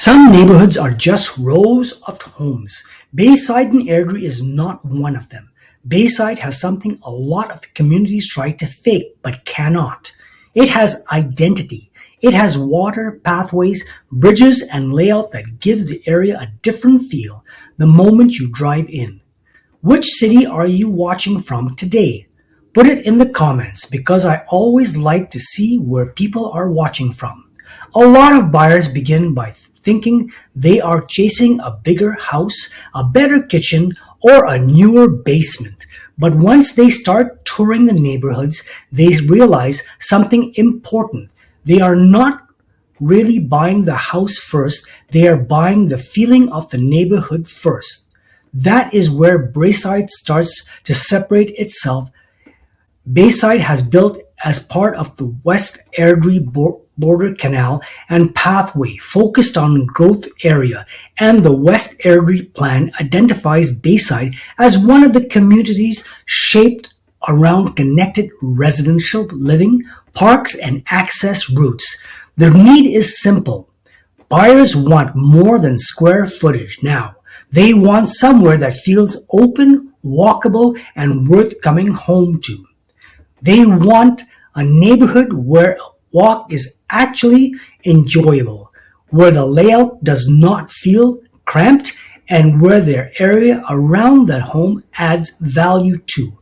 Some neighborhoods are just rows of homes. Bayside in Airdrie is not one of them. Bayside has something a lot of the communities try to fake but cannot. It has identity. It has water, pathways, bridges, and layout that gives the area a different feel the moment you drive in. Which city are you watching from today? Put it in the comments because I always like to see where people are watching from. A lot of buyers begin by thinking they are chasing a bigger house, a better kitchen, or a newer basement. But once they start touring the neighborhoods, they realize something important. They are not really buying the house first, they are buying the feeling of the neighborhood first. That is where Bayside starts to separate itself. Bayside has built as part of the West Airdrie Border Canal and Pathway focused on growth area, and the West Airdrie Plan identifies Bayside as one of the communities shaped around connected residential living, parks, and access routes. The need is simple. Buyers want more than square footage now. They want somewhere that feels open, walkable, and worth coming home to. They want a neighborhood where a walk is actually enjoyable, where the layout does not feel cramped, and where their area around that home adds value to.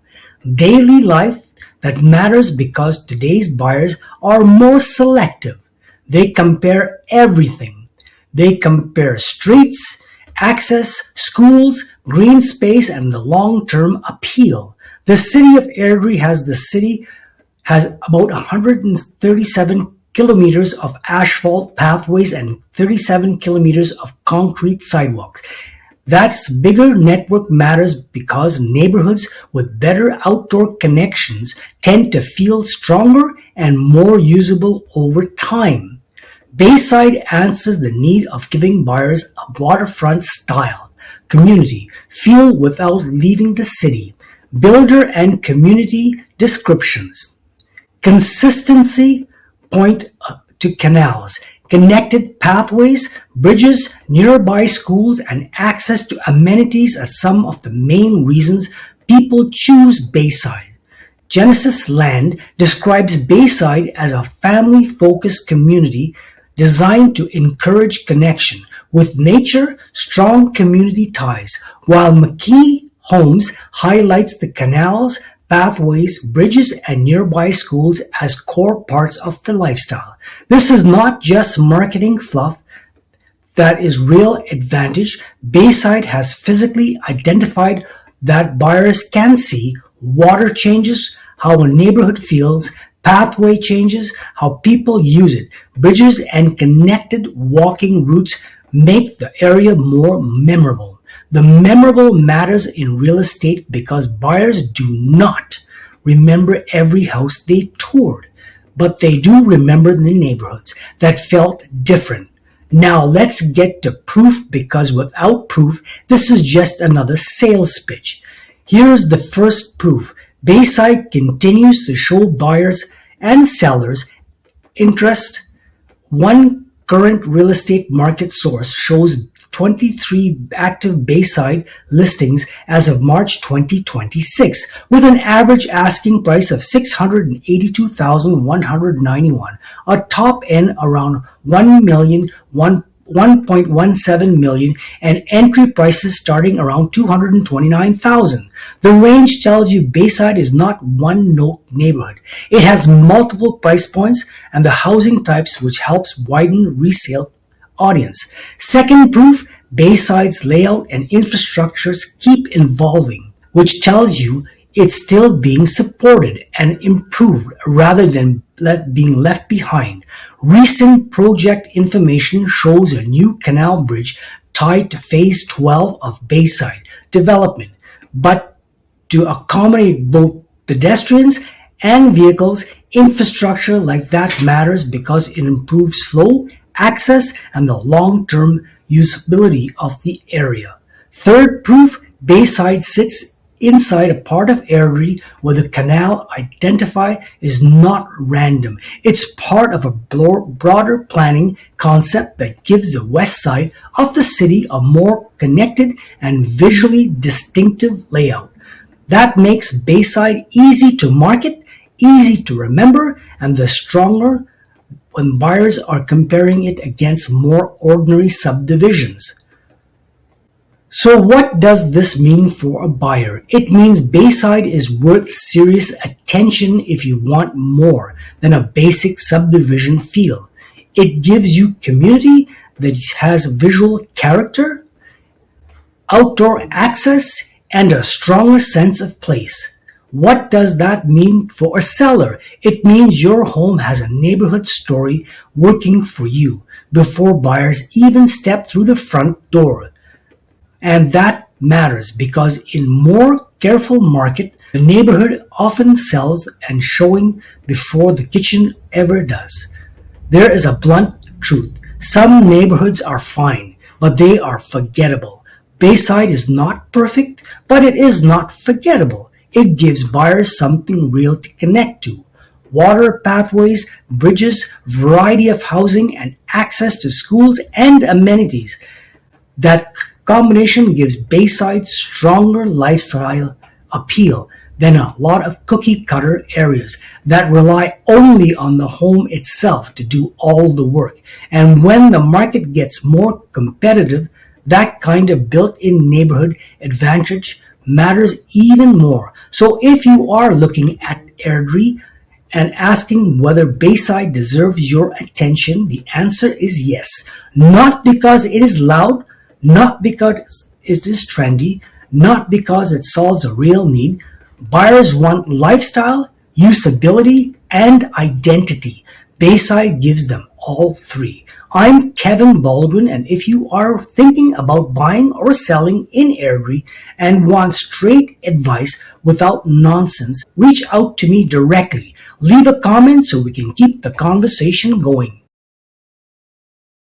Daily life that matters because today's buyers are more selective. They compare everything. They compare streets, access, schools, green space, and the long-term appeal. The city of Airdrie has about 137 kilometers of asphalt pathways and 37 kilometers of concrete sidewalks. That's bigger network matters because neighborhoods with better outdoor connections tend to feel stronger and more usable over time. Bayside answers the need of giving buyers a waterfront style, community feel without leaving the city, builder and community descriptions. Consistency point to canals, connected pathways, bridges, nearby schools, and access to amenities are some of the main reasons people choose Bayside. Genesis Land describes Bayside as a family-focused community designed to encourage connection with nature, strong community ties, while McKee Homes highlights the canals, pathways, bridges, and nearby schools as core parts of the lifestyle. This is not just marketing fluff. That is real advantage. Bayside has physically identified that buyers can see. Water changes how a neighborhood feels. Pathway changes how people use it. Bridges and connected walking routes make the area more memorable. The memorable matters in real estate because buyers do not remember every house they toured, but they do remember the neighborhoods that felt different. Now let's get to proof because without proof, this is just another sales pitch. Here's the first proof. Bayside continues to show buyers and sellers interest. One current real estate market source shows 23 active Bayside listings as of March 2026, with an average asking price of $682,191, a top end around $1.17 million, and entry prices starting around $229,000. The range tells you Bayside is not one neighborhood. It has multiple price points and the housing types, which helps widen resale audience. Second proof, Bayside's layout and infrastructures keep evolving, which tells you it's still being supported and improved rather than being left behind. Recent project information shows a new canal bridge tied to phase 12 of Bayside development, but to accommodate both pedestrians and vehicles, infrastructure like that matters because it improves flow, access, and the long-term usability of the area. Third proof, Bayside sits inside a part of Airdrie where the canal identified is not random. It's part of a broader planning concept that gives the west side of the city a more connected and visually distinctive layout. That makes Bayside easy to market, easy to remember, and the stronger when buyers are comparing it against more ordinary subdivisions. So what does this mean for a buyer? It means Bayside is worth serious attention if you want more than a basic subdivision feel. It gives you community that has visual character, outdoor access, and a stronger sense of place. What does that mean for a seller? It means your home has a neighborhood story working for you before buyers even step through the front door. And that matters because in more careful market, the neighborhood often sells and showing before the kitchen ever does. There is a blunt truth. Some neighborhoods are fine, but they are forgettable. Bayside is not perfect, but it is not forgettable. It gives buyers something real to connect to. Water pathways, bridges, variety of housing, and access to schools and amenities. That combination gives Bayside stronger lifestyle appeal than a lot of cookie-cutter areas that rely only on the home itself to do all the work. And when the market gets more competitive, that kind of built-in neighborhood advantage matters even more. So if you are looking at Airdrie and asking whether Bayside deserves your attention, the answer is yes. Not because it is loud, not because it is trendy, not because it solves a real need. Buyers want lifestyle, usability, and identity. Bayside gives them all three. I'm Kevin Baldwin, and if you are thinking about buying or selling in Airdrie and want straight advice without nonsense, reach out to me directly. Leave a comment so we can keep the conversation going.